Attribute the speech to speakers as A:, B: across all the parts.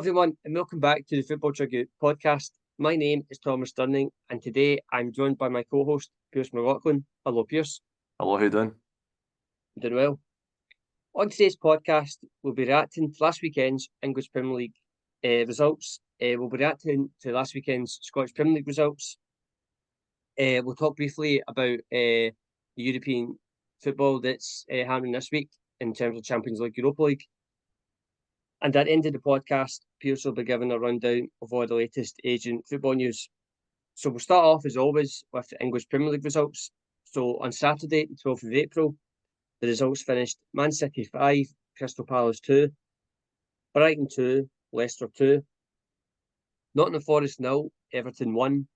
A: everyone, and welcome back to the Football Chuggu Podcast. My name is Thomas Durning, and today I'm joined by my co-host, Pearse McLaughlin. Hello, Pearse.
B: Hello, how you doing?
A: I'm doing well. On today's podcast, we'll be reacting to last weekend's English Premier League results. We'll be reacting to last weekend's Scottish Premier League results. We'll talk briefly about the European football that's happening this week in terms of Champions League, Europa League. And at the end of the podcast, Pearse will be giving a rundown of all the latest Asian football news. So we'll start off, as always, with the English Premier League results. So on Saturday, the 12th of April, the results finished Man City 5, Crystal Palace 2, Brighton 2, Leicester 2, Nottingham Forest 0, Everton 1,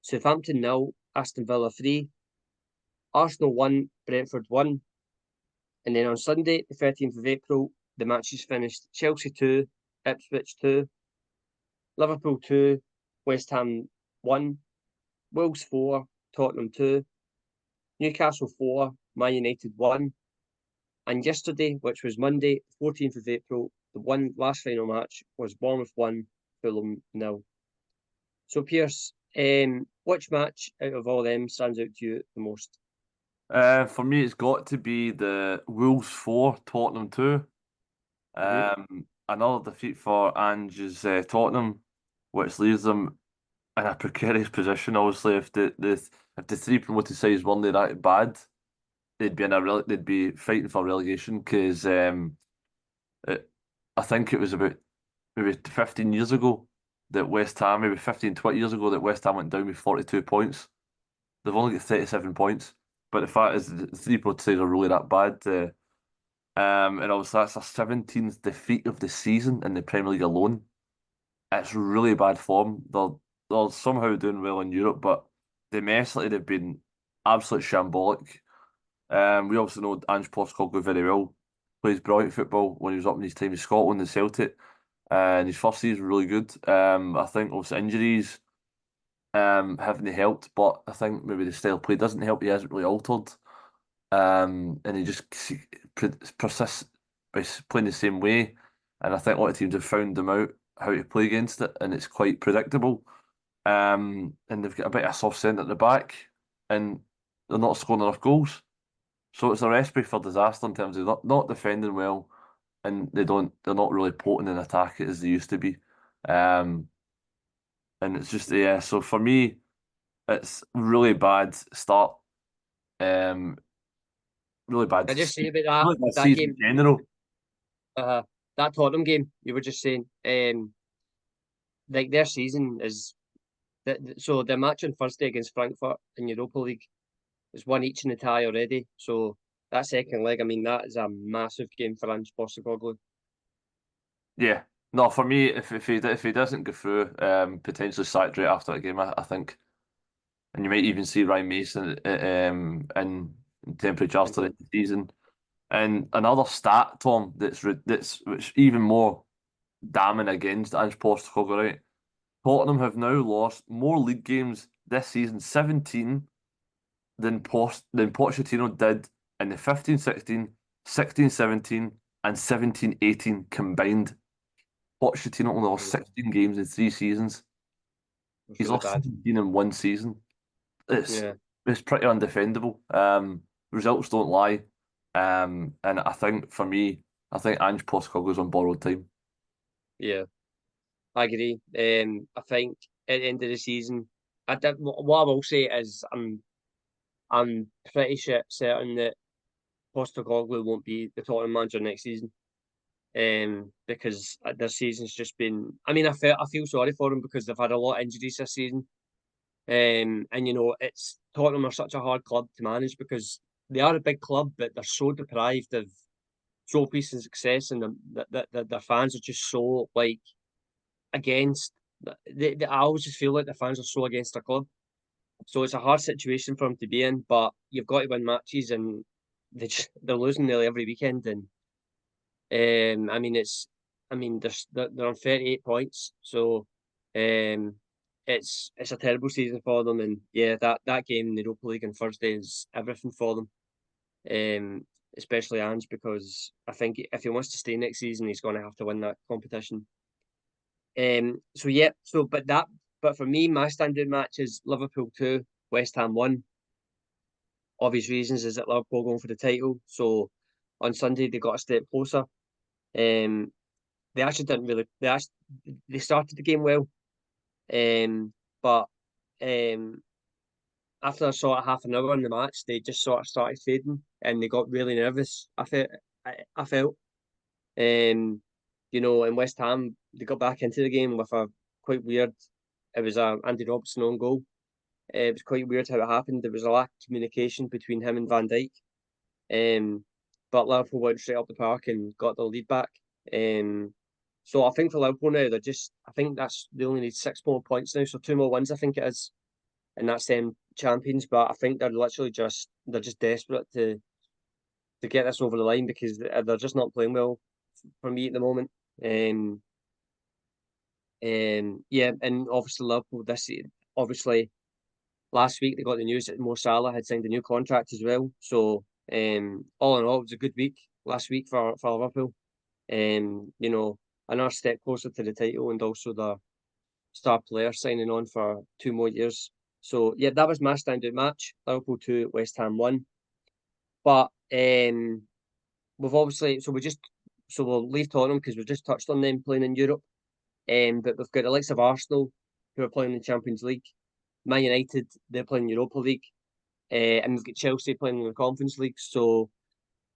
A: Southampton 0, Aston Villa 3, Arsenal 1, Brentford 1. And then on Sunday, the 13th of April, the matches finished Chelsea 2, Ipswich 2, Liverpool 2, West Ham 1, Wolves 4, Tottenham 2, Newcastle 4, Man United 1. And yesterday, which was Monday, 14th of April, the one last final match was Bournemouth 1, Fulham 0. So, Pearse, which match out of all them stands out to you the most?
B: For me, it's got to be the Wolves 4, Tottenham 2. Another defeat for Ange's Tottenham, which leaves them in a precarious position. Obviously, if the three promoted sides weren't that bad, they'd be fighting for relegation. Because I think it was about maybe 15 years ago that West Ham, maybe 15, 20 years ago that West Ham went down with 42 points. They've only got 37 points. But the fact is, the three promoted sides are really that bad. And obviously that's a 17th defeat of the season in the Premier League alone. It's really bad form. They're somehow doing well in Europe, but domestically they've been absolute shambolic. We obviously know Ange Postecoglou very well. Plays brilliant football when he was up in his time in Scotland and Celtic. And his first season was really good. I think obviously injuries haven't helped, but I think maybe the style of play doesn't help. He hasn't really altered. And he just persists by playing the same way. And I think a lot of teams have found them out how to play against it, and it's quite predictable. And they've got a bit of a soft centre at the back, and they're not scoring enough goals. So it's a recipe for disaster in terms of not defending well, and they're not really potent in attack as they used to be. And it's just so for me, it's really bad start. Really bad.
A: I just say about
B: really bad
A: that
B: season
A: game,
B: in general.
A: that Tottenham game you were just saying, like their season is so their match on Thursday against Frankfurt in Europa League is one each in the tie already. So that second leg, I mean, that is a massive game for Ange Postecoglou.
B: Yeah. No, for me, if he doesn't go through, potentially sacked right after that game, I think, and you might even see Ryan Mason in temporary charge to the season. And another stat, Tom, that's which even more damning against Ange Postecoglou, right? Tottenham have now lost more league games this season, 17, than Pochettino did in the 15-16, 16-17, and 17-18 combined. Pochettino only lost 16 games in 3 seasons. He's
A: really
B: lost
A: bad.
B: 17 in 1 season. It's
A: Yeah,
B: it's pretty undefendable. Results don't lie. And I think for me, I think Ange Postecoglou's on borrowed time.
A: yeah, I agree. I think at the end of the season, what I will say is I'm pretty certain that Postecoglou won't be the Tottenham manager next season. Because their season's just been. I mean, I feel sorry for them because they've had a lot of injuries this season. And you know, it's Tottenham are such a hard club to manage because they are a big club, but they're so deprived of trophies and success, and their fans are just so like against. I always just feel like the fans are so against their club, so it's a hard situation for them to be in. But you've got to win matches, and they're losing nearly every weekend. And I mean, they're on 38 points, so um, it's a terrible season for them. And yeah, that game in the Europa League on Thursday is everything for them. Especially Ange, because I think if he wants to stay next season, he's going to have to win that competition. But for me, my standout match is Liverpool 2, West Ham 1. Obvious reasons is that Liverpool going for the title. So on Sunday they got a step closer. They actually didn't really. They started the game well, but after sort of half an hour in the match, they just sort of started fading, and they got really nervous. I felt, um, in West Ham, they got back into the game with a quite weird. It was a Andy Robertson own goal. It was quite weird how it happened. There was a lack of communication between him and Van Dijk. But Liverpool went straight up the park and got the lead back. So I think for Liverpool now, I think they only need 6 more points now, so 2 more wins, I think it is, and that's them champions. But I think they're just desperate to get this over the line because they're just not playing well for me at the moment. Yeah, and obviously Liverpool obviously last week they got the news that Mo Salah had signed a new contract as well. So all in all, it was a good week last week for Liverpool. Another step closer to the title, and also the star player signing on for 2 more years. So yeah, that was my standout match. Liverpool 2, West Ham 1. But we've obviously we'll leave Tottenham because we've just touched on them playing in Europe. But we've got the likes of Arsenal who are playing in the Champions League. Man United, they're playing Europa League. And we've got Chelsea playing in the Conference League. So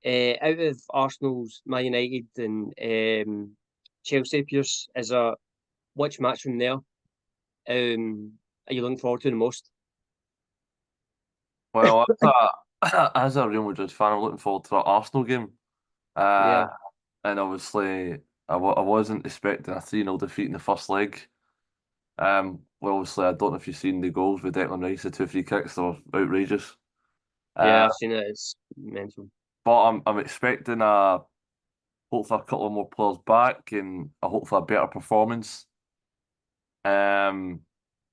A: out of Arsenal's, Man United and Chelsea, Pearse, which match from there are you looking forward to the most?
B: Well, as a Real Madrid fan, I'm looking forward to that Arsenal game. Uh,
A: Yeah,
B: and obviously, I wasn't expecting a 3-0 defeat in the first leg. Well, obviously, I don't know if you've seen the goals with Declan Rice, the 2 free kicks, they were outrageous.
A: yeah,
B: Uh,
A: I've seen it. It's mental.
B: but I'm expecting hopefully a couple of more players back and hopefully a better performance. Um,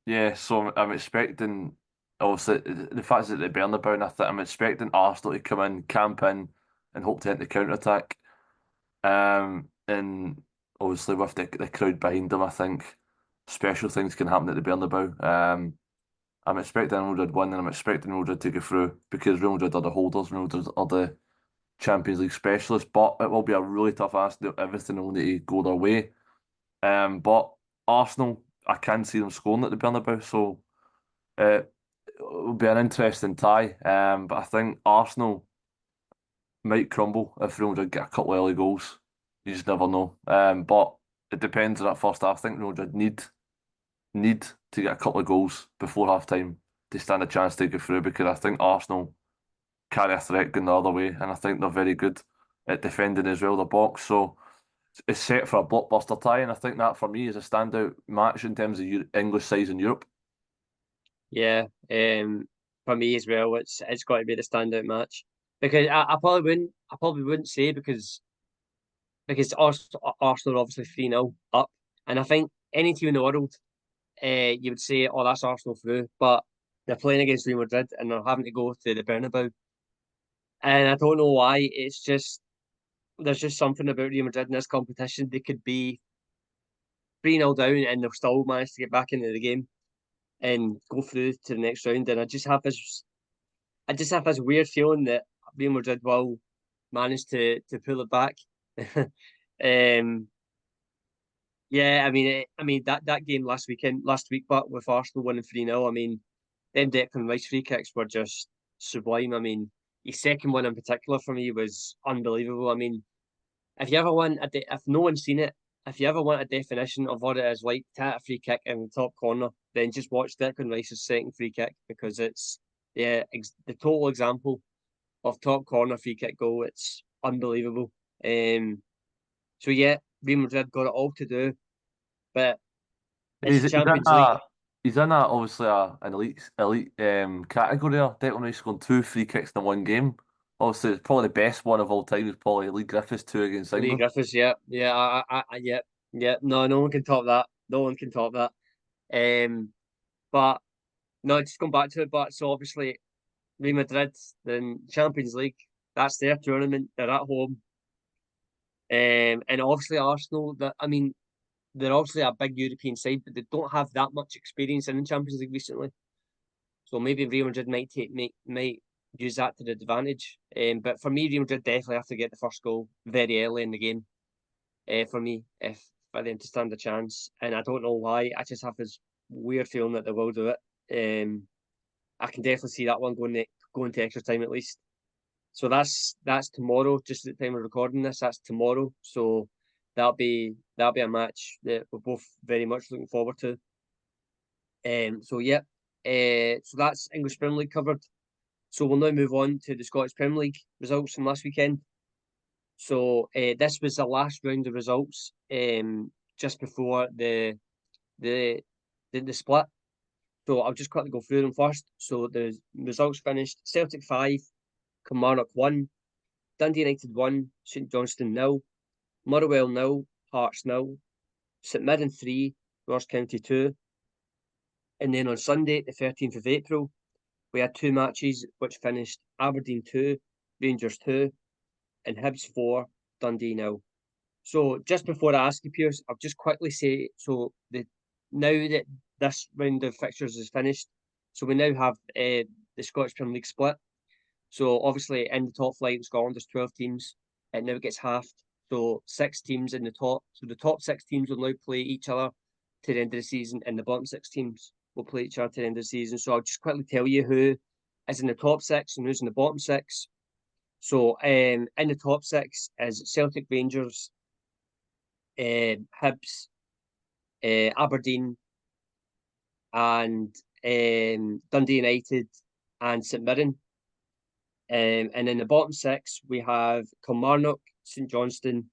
B: yeah, so I'm expecting obviously the fact is that the Bernabeu, and I'm expecting Arsenal to come in, camp in, and hope to hit the counter attack. And obviously with the crowd behind them, I think special things can happen at the Bernabeu. I'm expecting Real Madrid win, and I'm expecting Real Madrid to go through because Real Madrid are the holders, Real Madrid are the Champions League specialists. But it will be a really tough ask. Everything will need to go their way. But Arsenal, I can see them scoring at the Bernabeu, so it will be an interesting tie. But I think Arsenal might crumble if Real Madrid get a couple of early goals. You just never know. But it depends on that first half. I think Real Madrid need to get a couple of goals before half time to stand a chance to go through because I think Arsenal carry a threat going the other way, and I think they're very good at defending as well the box. So it's set for a blockbuster tie, and I think that for me is a standout match in terms of English sides in Europe.
A: Yeah, for me as well, it's got to be the standout match because I probably wouldn't say because Arsenal are obviously 3-0 up, and I think any team in the world, you would say, oh, that's Arsenal through, but they're playing against Real Madrid and they're having to go to the Bernabeu, and I don't know why. It's just there's just something about Real Madrid in this competition. They could be 3-0 down and they'll still manage to get back into the game and go through to the next round. And I just have this weird feeling that Real Madrid will manage to pull it back. um, yeah, I mean that game last week, but with Arsenal winning 3-0, I mean, them Declan Rice free kicks were just sublime. I mean, his second one in particular for me was unbelievable. I mean, if no one's seen it, if you ever want a definition of what it is like to hit a free kick in the top corner, then just watch Declan Rice's second free kick because it's the total example of top corner free kick goal. It's unbelievable. So yeah, Real Madrid got it all to do, but it's
B: He's
A: the
B: he's in
A: Champions League.
B: obviously an elite category there. Declan Rice scored 2 free kicks in one game. Obviously, it's probably the best one of all time is probably Lee Griffiths 2 against
A: Lee
B: England.
A: Griffiths, yeah, yeah, yeah, yeah. No, no one can top that. No one can top that. But no, just going back to it. But so obviously Real Madrid, then Champions League, that's their tournament. They're at home. And obviously Arsenal. That I mean, they're obviously a big European side, but they don't have that much experience in the Champions League recently. So maybe Real Madrid might use that to the advantage. But for me, Real Madrid definitely have to get the first goal very early in the game. For me, if for them to stand a chance, and I don't know why. I just have this weird feeling that they will do it. I can definitely see that one going to extra time at least. So that's tomorrow. Just at the time of recording this, that's tomorrow. So that'll be a match that we're both very much looking forward to. So yeah, so that's English Premier League covered. So we'll now move on to the Scottish Premier League results from last weekend. So this was the last round of results just before the split. So I'll just quickly go through them first. So the results finished: Celtic 5, Kilmarnock 1, Dundee United 1, St Johnstone 0, Motherwell 0, Hearts 0, St Mirren 3, Ross County 2. And then on Sunday, the 13th of April, we had two matches which finished: Aberdeen 2, Rangers 2, and Hibs 4, Dundee 0. So just before I ask you, Pearse, I'll just quickly say, so now that this round of fixtures is finished, so we now have the Scottish Premier League split. So obviously in the top flight in Scotland, there's 12 teams. It now gets halved. So 6 teams in the top. So the top 6 teams will now play each other to the end of the season, and the bottom 6 teams will play each other to the end of the season. So I'll just quickly tell you who is in the top 6 and who's in the bottom 6. So in the top 6 is Celtic, Rangers, Hibs, Aberdeen, and Dundee United and St Mirren. And in the bottom 6, we have Kilmarnock, St Johnstone,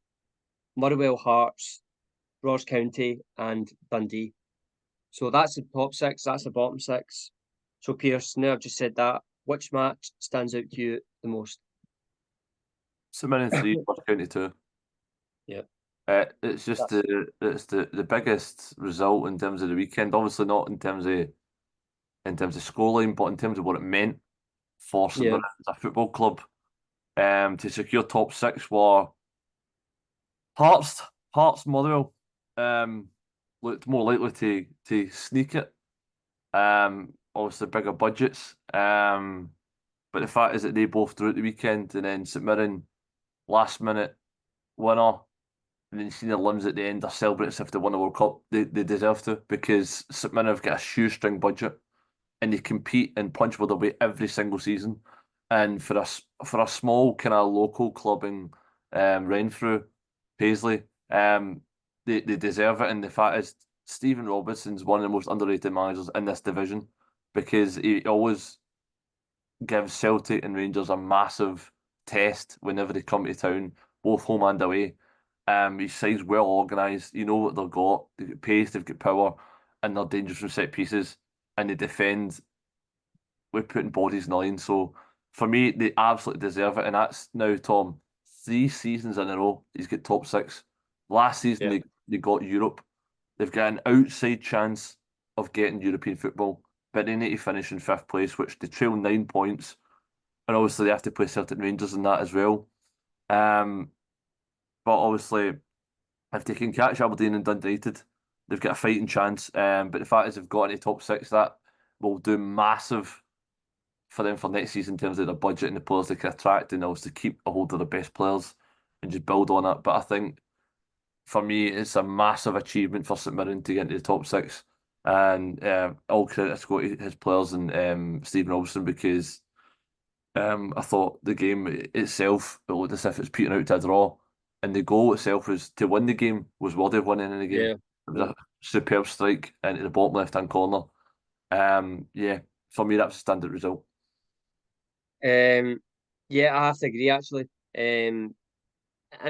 A: Motherwell, Hearts, Ross County, and Dundee. So that's the top 6, that's the bottom 6. So Pearse, now I've just said that, which match stands out to you the most?
B: St Mirren 3, Ross County 2.
A: Yeah.
B: It's just the biggest result in terms of the weekend. Obviously not in terms of scoreline, but in terms of what it meant for St Mirren as a football club. To secure top 6 were Hearts, Motherwell. Looked more likely to sneak it. Obviously bigger budgets. But the fact is that they both drew at the weekend, and then St Mirren last minute winner. And then you see their limbs at the end, they're celebrating as if they won the World Cup. They deserve to, because St Mirren have got a shoestring budget and they compete and punch with their weight every single season. And for a small kind of local club in Renfrew, Paisley, they deserve it. And the fact is, Stephen Robinson's one of the most underrated managers in this division, because he always gives Celtic and Rangers a massive test whenever they come to town, both home and away. His side's well organised. You know what they've got. They've got pace, they've got power, and they're dangerous from set pieces. And they defend with putting bodies in the line. So for me, they absolutely deserve it. And that's now, Tom, 3 seasons in a row he's got top 6. Last season they got Europe. They've got an outside chance of getting European football, but they need to finish in 5th place, which they trail 9 points. And obviously they have to play Celtic and Rangers in that as well. But obviously, if they can catch Aberdeen and Dundee United, they've got a fighting chance. But the fact is, they've got into top 6, that will do massive for them for next season in terms of their budget and the players they can attract, and also keep a hold of the best players and just build on it. But I think, for me, it's a massive achievement for St Mirren to get into the top 6. And all credit to his players and Stephen Robinson, because I thought the game itself, it looked as if it's petering out to a draw. And the goal itself was to win the game, was worthy of winning in the game.
A: Yeah.
B: It was a superb strike into the bottom left-hand corner. For me, that was a standard result.
A: Yeah, I have to agree, actually. I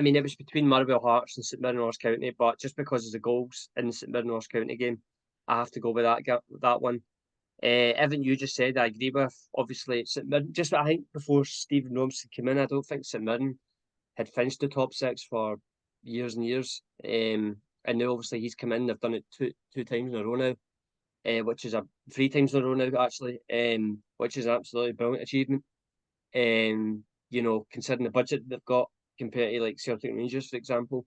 A: mean, it was between Motherwell, Hearts and St Mirren Ross County, but just because of the goals in the St Mirren Ross County game, I have to go with that one. Everything you just said, I agree with. Obviously, St Mirren, just I think before Stephen Robinson came in, I don't think St Mirren had finished the top 6 for years and years. And now obviously he's come in, they've done it two times in a row now, which is 3 times in a row now, actually, which is an absolutely brilliant achievement. You know, considering the budget they've got compared to like Celtic and Rangers, for example.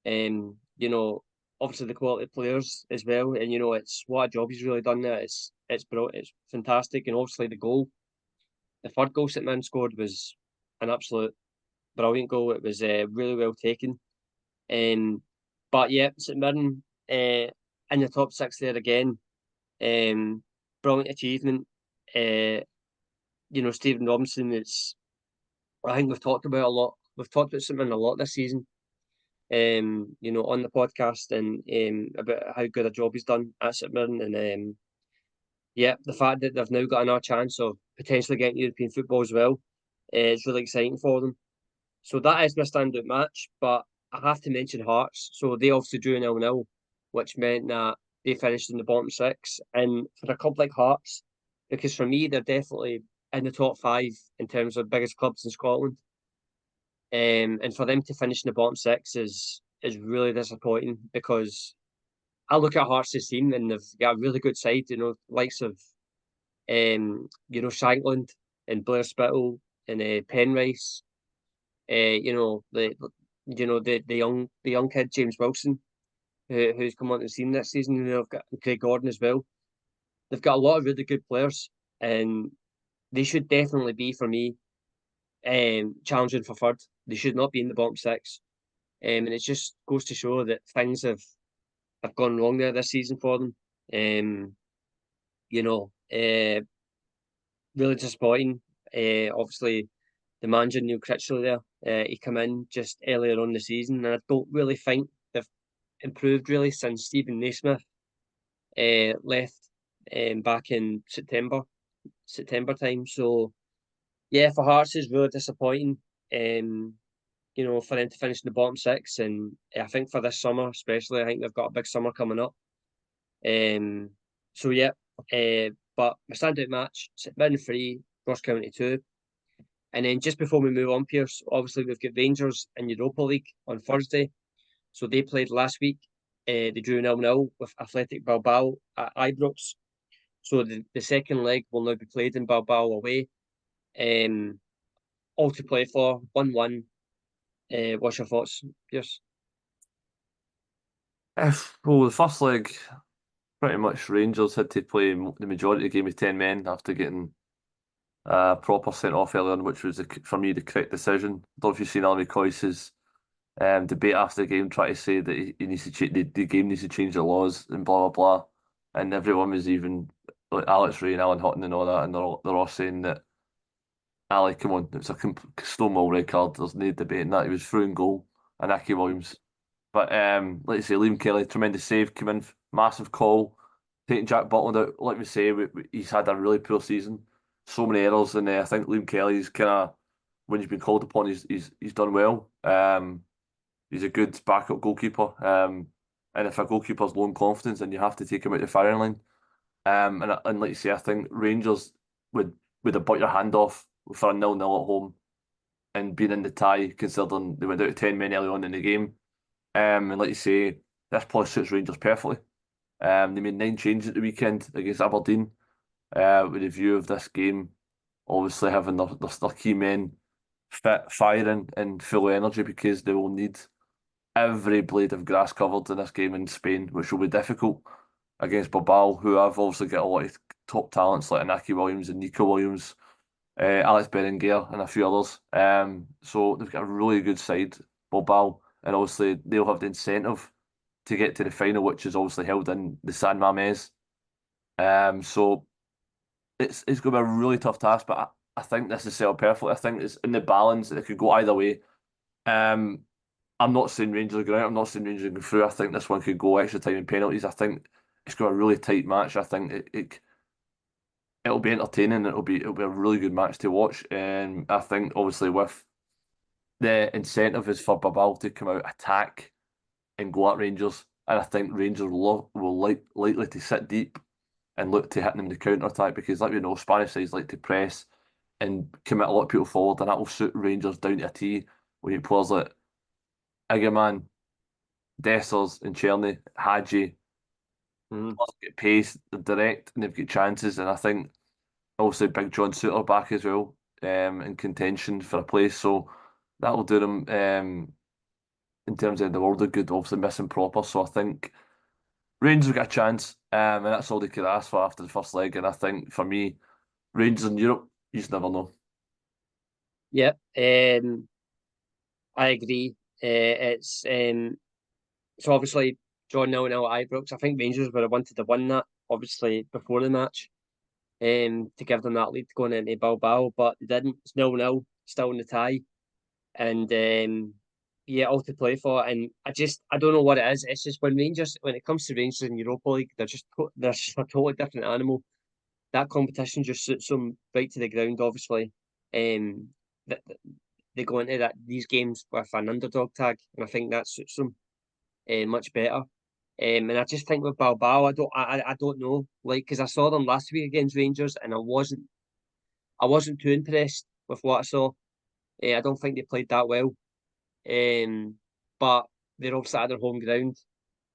A: You know, obviously the quality of players as well, and it's what a job he's really done there. It's brilliant, it's fantastic, and obviously the third goal St Mirren scored was an absolute brilliant goal. It was really well taken. But yeah, St Mirren in the top six there again. Brilliant achievement. Stephen Robinson. I think we've talked about a lot. We've talked about St Mirren a lot this season. On the podcast and about how good a job he's done at St Mirren, and the fact that they've now got another chance of potentially getting European football as well, is really exciting for them. So that is my standout match, but I have to mention Hearts. So they obviously drew 0-0, which meant that they finished in the bottom six. And for a club like Hearts, because for me, they're definitely in the top five in terms of biggest clubs in Scotland. And for them to finish in the bottom six is really disappointing, because I look at Hearts' team and they've got a really good side, likes of Shankland and Blair Spittle and Penrice. The young kid James Wilson, who's come on the scene this season. They've got Craig Gordon as well. They've got a lot of really good players, and they should definitely be, for me, challenging for third. They should not be in the bottom six. And it just goes to show that things have gone wrong there this season for them. Really disappointing. Obviously, the manager Neil Critchley there, he came in just earlier on the season, and I don't really think they've improved really since Stephen Naismith left back in September time. So yeah, for Hearts is really disappointing. For them to finish in the bottom six, and I think for this summer especially, I think they've got a big summer coming up. So yeah, but my standout match, St Mirren 3, Ross County 2. And then just before we move on, Pearse, obviously we've got Rangers in Europa League on Thursday. So they played last week. They drew 0-0 with Athletic Bilbao at Ibrox. So the second leg will now be played in Bilbao away. All to play for, 1-1. What's your thoughts, Pearse?
B: Well, the first leg, pretty much Rangers had to play the majority of the game with 10 men after getting proper sent off early on, which was, for me, the correct decision. I don't know if you've seen Alan Coyce's debate after the game, trying to say that he needs to the game needs to change the laws and blah blah blah, and everyone was, even like Alex Ray and Alan Hutton and all that, and they're all saying that, Ali, come on, it's a stonewall red card. There's no debating that. He was through in goal, and Aki Williams. But like you say, Liam Kelly, tremendous save, came in, massive call, taking Jack Butland out. Like we say, he's had a really poor season, so many errors, and I think Liam Kelly's kind of, when he's been called upon, he's done well. He's a good backup goalkeeper. And if a goalkeeper's low in confidence, then you have to take him out the firing line. And like you say, I think Rangers would have bite your hand off for a 0-0 at home and being in the tie, considering they went out to 10 men early on in the game. And like you say, this probably suits Rangers perfectly. They made 9 changes at the weekend against Aberdeen, with a view of this game, obviously having their key men fit, firing, and full of energy, because they will need every blade of grass covered in this game in Spain, which will be difficult against Bilbao, who have obviously got a lot of top talents like Inaki Williams and Nico Williams, Alex Berenguer, and a few others. So they've got a really good side, Bilbao, and obviously they'll have the incentive to get to the final, which is obviously held in the San Mamés. So it's going to be a really tough task, but I think this is set up perfectly. I think it's in the balance, that it could go either way. I'm not saying Rangers are going out. I'm not saying Rangers are going through. I think this one could go extra time and penalties. I think it's got a really tight match. I think it'll be entertaining. It'll be a really good match to watch. And I think, obviously, with the incentive is for Bilbao to come out, attack, and go at Rangers. And I think Rangers will likely to sit deep and look to hit them in the counter attack, because, like we know, Spanish sides like to press and commit a lot of people forward, and that will suit Rangers down to a T. When you players like Igerman, Dessers, and Cherny, Hadji, get pace, they're direct, and they've got chances. And I think also Big John Suter back as well, in contention for a place. So that will do them in in terms of the world of good, obviously missing proper. So I think Rangers will get a chance, and that's all they could ask for after the first leg. And I think for me, Rangers in Europe, you just never know.
A: Yeah, I agree. It's obviously John 0-0 at Ibrox. I think Rangers would have wanted to win that, obviously, before the match, to give them that lead going into Bilbao, but they didn't. It's 0-0, still in the tie. And yeah, all to play for. And I don't know what it is. It's just when it comes to Rangers in Europa League, they're just a totally different animal. That competition just suits them right to the ground, obviously. That they go into these games with an underdog tag, and I think that suits them much better. And I just think with Bilbao, I don't know, like, because I saw them last week against Rangers, and I wasn't too impressed with what I saw. I don't think they played that well. But they're obviously at their home ground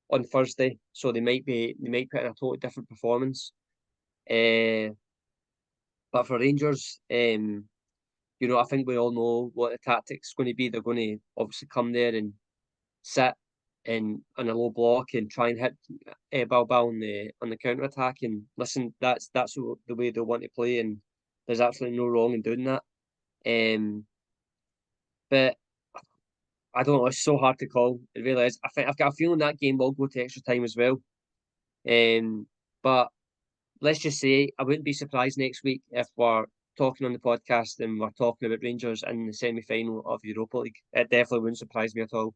A: on Thursday, so they might put in a totally different performance. But for Rangers, I think we all know what the tactics going to be. They're going to obviously come there and sit on a low block and try and hit Bilbao on the counter attack. And listen, that's the way they want to play, and there's absolutely no wrong in doing that. But I don't know. It's so hard to call. It really is. I think I've got a feeling that game will go to extra time as well. But let's just say I wouldn't be surprised next week if we're talking on the podcast and we're talking about Rangers in the semi-final of Europa League. It definitely wouldn't surprise me at all.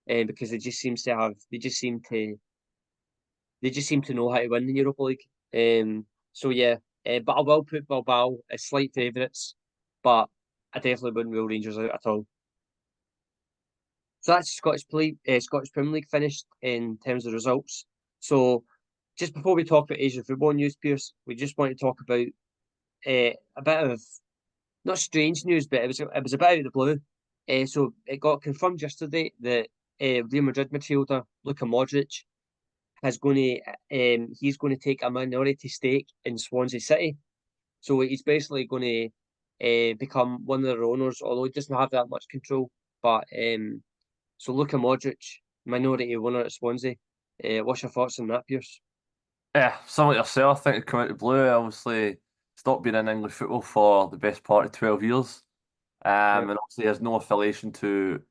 A: Because they just seem to know how to win the Europa League. So yeah, but I will put Bilbao as slight favourites, but I definitely wouldn't rule Rangers out at all. So that's Scottish Premier League finished in terms of results. So just before we talk about Asian football news, Pearse, we just want to talk about a bit of not strange news, but it was a bit out of the blue. So it got confirmed yesterday that Real Madrid midfielder Luka Modric he's going to take a minority stake in Swansea City. So he's basically going to become one of their owners, although he doesn't have that much control. But so Luka Modric, minority owner at Swansea. What's your thoughts on that, Pearse?
B: Yeah, someone like yourself, I think it come out of the blue. Obviously, stopped being in English football for the best part of 12 years.
A: Yeah.
B: And obviously has no affiliation to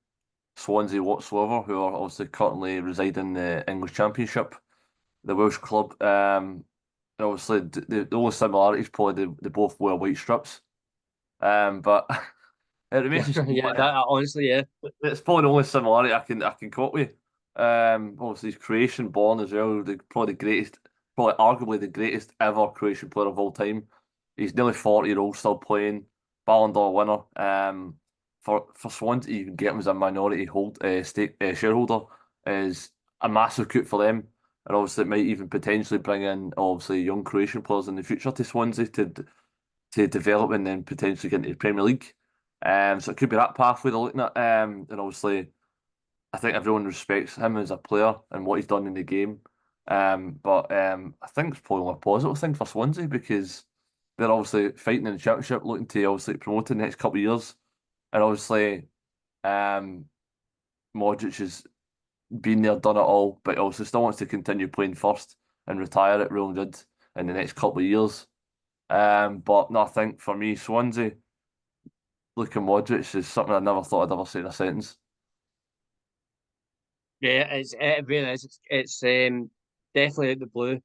B: Swansea whatsoever, who are obviously currently reside in the English Championship, the Welsh club. And obviously, the only similarity is probably they both wear white strips. But it remains to see
A: Yeah, that honestly, yeah.
B: it's probably the only similarity I can come up with. Obviously he's Croatian born as well. Probably the greatest, probably arguably the greatest ever Croatian player of all time. He's nearly 40 year old, still playing, Ballon d'Or winner. For Swans to even get him as a minority stake shareholder is a massive coup for them, and obviously it might even potentially bring in obviously young Croatian players in the future to Swansea to develop and then potentially get into the Premier League. So it could be that pathway they're looking at. And obviously, I think everyone respects him as a player and what he's done in the game. But I think it's probably a positive thing for Swansea because they're obviously fighting in the Championship, looking to obviously promote in the next couple of years. And obviously, um, Modric has been there, done it all, but also still wants to continue playing first and retire at Real Madrid in the next couple of years. But no, I think for me, Swansea, Luka Modric is something I never thought I'd ever say in a sentence.
A: Yeah, it really is. It's definitely out the blue.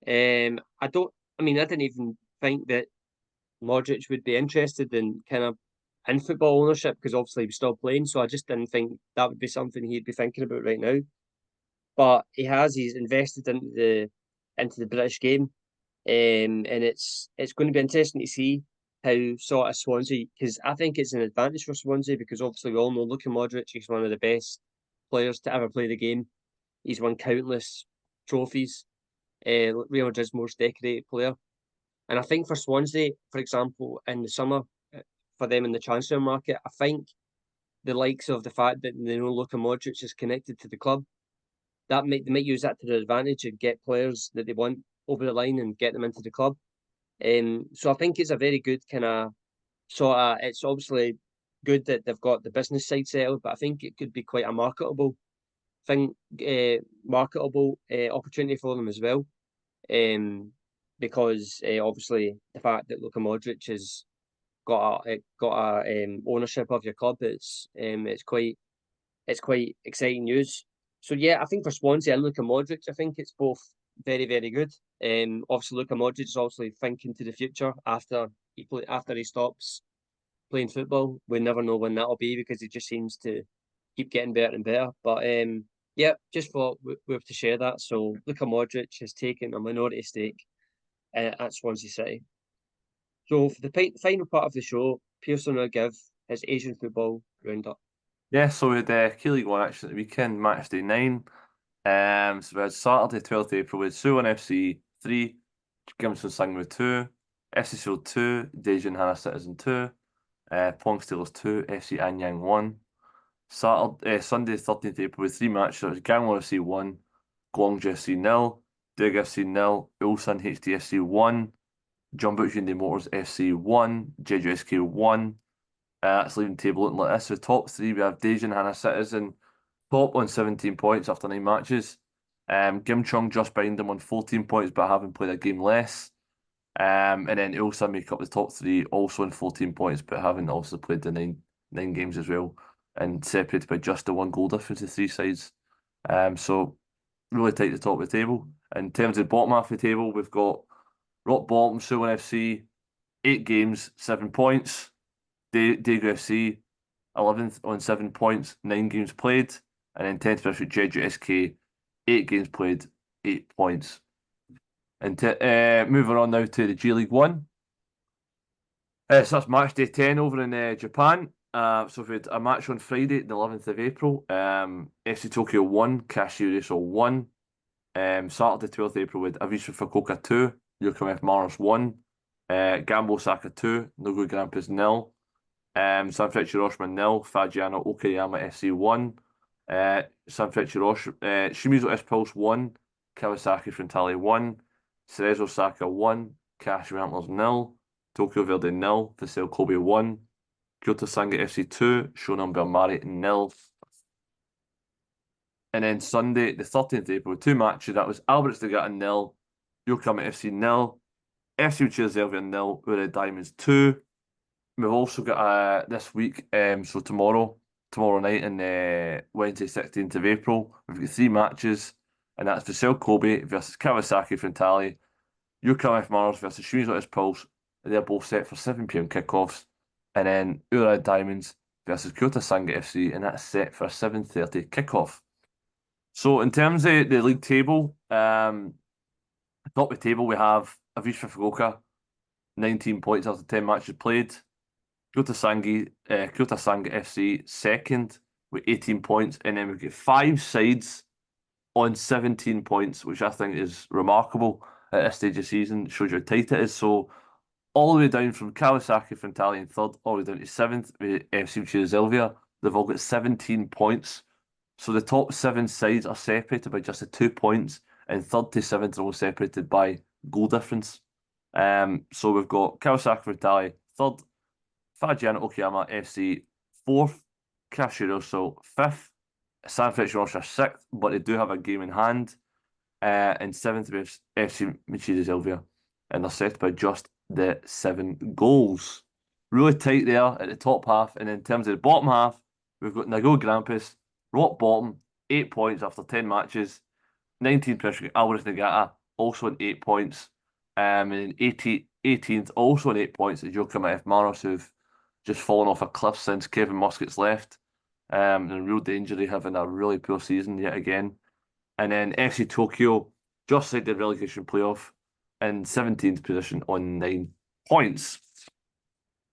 A: I don't. I mean, I didn't even think that Modric would be interested in kind of in football ownership because obviously he was still playing. So I just didn't think that would be something he'd be thinking about right now. But he has. He's invested into the British game, and it's going to be interesting to see how sort of Swansea, because I think it's an advantage for Swansea because obviously we all know Luka Modric is one of the best players to ever play the game. He's won countless trophies. Real Madrid's most decorated player. And I think for Swansea, for example, in the summer, for them in the transfer market, I think the likes of the fact that they know Luka Modric is connected to the club, they might use that to their advantage and get players that they want over the line and get them into the club. So I think it's a very good kind of it's obviously good that they've got the business side settled, but I think it could be quite a marketable thing, marketable opportunity for them as well. Because obviously the fact that Luka Modric has got a ownership of your club, it's quite exciting news. So yeah, I think for Swansea and Luka Modric, I think it's both very, very good. Obviously Luka Modric is obviously thinking to the future after he stops playing football. We never know when that'll be because he just seems to keep getting better and better. But yeah, just thought we have to share that. So Luka Modric has taken a minority stake at Swansea City. So for the final part of the show, Pearson will give his Asian football roundup.
B: Yeah, so we had Key League 1 action at the weekend, match day 9. So we had Saturday, 12th April with Suwon FC 3, Gimson Sangwoo 2, FC Seoul 2, Daejeon Hana Citizen 2, Pong Steelers 2, FC Anyang 1. Sunday, 13th April with 3 matches. So it was Gangwon FC 1, Gwangju FC 0, Daegu FC 0, Ulsan HDFC 1, Jeonbuk Hyundai Motors FC 1, Jeju SK 1. That's leaving the table looking like this. So top 3, we have Daejeon Hana Citizen top on 17 points after 9 matches. Gimchung just behind them on 14 points, but having played a game less. And then Ulsan make up the top 3, also on 14 points, but having also played the nine games as well, and separated by just the 1 goal difference, the 3 sides. So really tight at the top of the table. In terms of the bottom half of the table, we've got rock bottom Suwon FC, 8 games, 7 points. Daegu FC, 11th on 7 points, 9 games played. And then 10th position Jeju SK, 8 games played, 8 points. And moving on now to the G League 1. So that's match day 10 over in Japan. So we had a match on Friday, the 11th of April. FC Tokyo 1, Kashiu Reysol 1. Saturday, 12th April with Avispa Fukuoka 2, Yokohama F. Marinos 1. Gambo Osaka 2, Nogu Grampus 0. Sanfrecce Hiroshima 0, Fagiano Okayama FC 1. Sanfrecce Hiroshima, Shimizu S Pulse 1, Kawasaki Frontale 1. Cerezo Osaka 1, Kashiu Antlers 0. Tokyo Verde 0, Vissel Kobe 1. Kyoto Sanga FC 2, Shonan Bellmare 0. And then Sunday, the 13th April, 2 matches. That was Alberts Degata 0, Yokohama FC 0, FC Uchida Zelvia 0, Ure Diamonds 2. We've also got this week, so tomorrow night and Wednesday, 16th of April, we've got 3 matches, and that's Vissel Kobe versus Kawasaki Frontale, Yokohama F. Marinos versus Shimizu S Pulse. They're both set for 7 p.m. kickoffs. And then Ura Diamonds versus Kyoto Sanga FC, and that's set for a 7:30 kickoff. So in terms of the league table, top of the table we have Avispa Fukuoka, 19 points after 10 matches played. Kyoto Sanga FC second with 18 points, and then we've got 5 sides on 17 points, which I think is remarkable at this stage of the season. It shows you how tight it is. So all the way down from Kawasaki Frontale in 3rd, all the way down to 7th with FC Uchida Zelvia. They've all got 17 points. So the top 7 sides are separated by just 2 points, and 3rd to 7th are all separated by goal difference. So we've got Kawasaki Frontale 3rd, Fagiano Okayama FC 4th, Kashiu Reysol 5th, Sanfrecce Hiroshima 6th, but they do have a game in hand. And 7th with FC Uchida Zelvia, and they're set by just the 7 goals. Really tight there at the top half. And in terms of the bottom half, we've got Nago Grampus, rock bottom, 8 points after 10 matches. 19th position, Alvarez Nagata, also on 8 points. And then 18th, also on 8 points, is Yokohama F. Marinos, who've just fallen off a cliff since Kevin Muscat's left. In real danger of having a really poor season yet again. And then FC Tokyo, just like the relegation playoff, in 17th position on 9 points.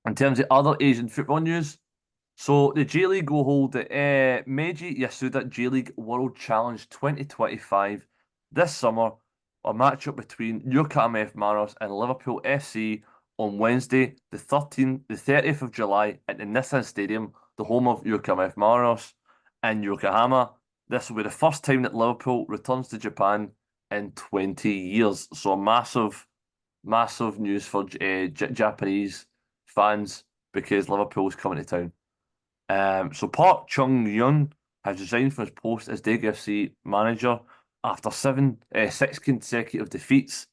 B: In terms of other Asian football news, so the J League will hold the Meiji Yasuda J League World Challenge 2025 this summer, a matchup between Yokohama F. Marinos and Liverpool FC on Wednesday, the 30th of July at the Nissan Stadium, the home of Yokohama F. Marinos and Yokohama. This will be the first time that Liverpool returns to Japan in 20 years. So massive news for Japanese fans, because Liverpool is coming to town. So Park Chung-yun has resigned from his post as Daegu FC manager after six consecutive defeats.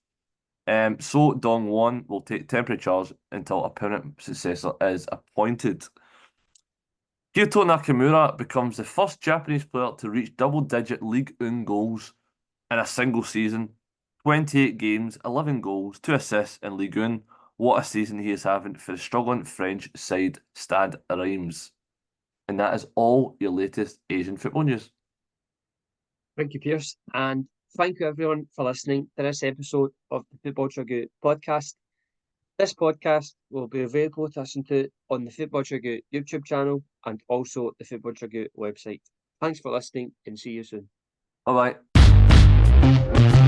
B: So Dong-won will take temporary charge until a permanent successor is appointed. Kyoto Nakamura becomes the first Japanese player to reach double-digit League One goals in a single season. 28 games, 11 goals, 2 assists in League One. What a season he is having for the struggling French side Stade Reims. And that is all your latest Asian football news.
A: Thank you, Pearse. And thank you, everyone, for listening to this episode of the Football Chuggu Podcast. This podcast will be available to listen to on the Football Chuggu YouTube channel and also the Football Chuggu website. Thanks for listening and see you soon.
B: Bye-bye.